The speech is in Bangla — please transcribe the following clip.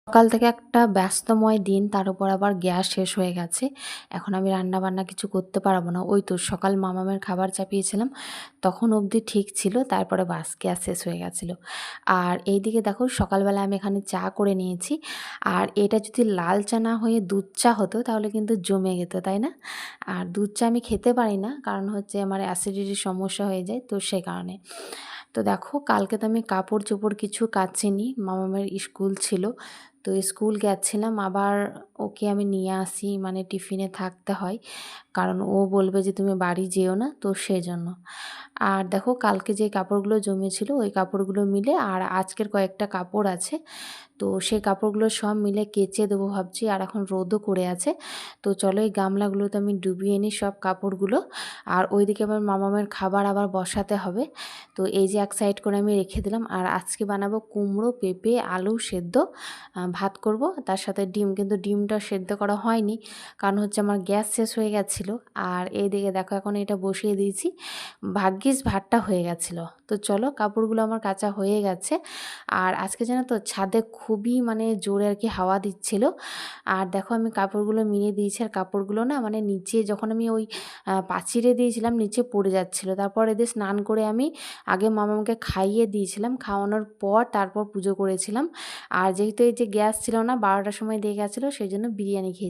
সকাল থেকে একটা ব্যস্তময় দিন, তার উপর আবার গ্যাস শেষ হয়ে গেছে। এখন আমি রান্না-বান্না কিছু করতে পারব না। ওই তো সকাল মামামের খাবার চাপিয়েছিলাম, তখন অবধি ঠিক ছিল। তারপরে বাস গ্যাস শেষ হয়ে গেছিলো। আর এইদিকে দেখো সকালবেলা আমি এখানে চা করে নিয়েছি। আর এটা যদি লাল চা না হয়ে দুধ চা হতো তাহলে কিন্তু জমে যেত, তাই না? আর দুধ চা আমি খেতে পারি না, কারণ হচ্ছে আমার অ্যাসিডিটির সমস্যা হয়ে যায়, তো সে কারণে। তো দেখো কালকে তো আমি কাপড়-চোপড় কিছু কাচিনি, মামামের স্কুল ছিল। তো স্কুল গেছিলাম, আবার ওকে আমি নিয়ে আসি, মানে টিফিনে থাকতে হয়। কারণ ও বলবে যে তুমি বাড়ি যেও না, তো সেজন্য। আর দেখো কালকে যে কাপড়গুলো জমেছিল ওই কাপড়গুলো মিলে আর আজকের কয়েকটা কাপড় আছে, তো সেই কাপড়গুলো সব মিলে কেচে দেবো ভাবছি। আর এখন রোদও করে আছে, তো চলো এই গামলাগুলোতে আমি ডুবিয়ে নিই সব কাপড়গুলো। আর ওইদিকে আবার মামামের খাবার আবার বসাতে হবে। তো এই যে এক সাইড করে আমি রেখে দিলাম। আর আজকে বানাবো কুমড়ো, পেঁপে, আলু সেদ্ধ, ভাত করব, তার সাথে ডিম। কিন্তু ডিমটা সেদ্ধ করা হয়নি, কারণ হচ্ছে আমার গ্যাস শেষ হয়ে গেছিলো। আর এইদিকে দেখো এখন এটা বসিয়ে দিয়েছি, ভাগ্যিস ভাতটা হয়ে গেছিলো। তো চলো কাপড়গুলো আমার কাচা হয়ে গেছে। আর আজকে জানো তো ছাদে খুবই মানে জোরে আর কি হাওয়া দিচ্ছিল। আর দেখো আমি কাপড়গুলো মিলিয়ে দিয়েছি, আর কাপড়গুলো না মানে নিচে যখন আমি ওই পাঁচিরে দিয়েছিলাম নিচে পড়ে যাচ্ছিলো। তারপর এদের স্নান করে আমি আগে মামাকে খাইয়ে দিয়েছিলাম, খাওয়ানোর পর তারপর পুজো করেছিলাম। আর যেহেতু এই যে গ্যাস ছিল না, 12টার সময় দিয়ে গেছিলো, সেই জন্য বিরিয়ানি খেয়েছি।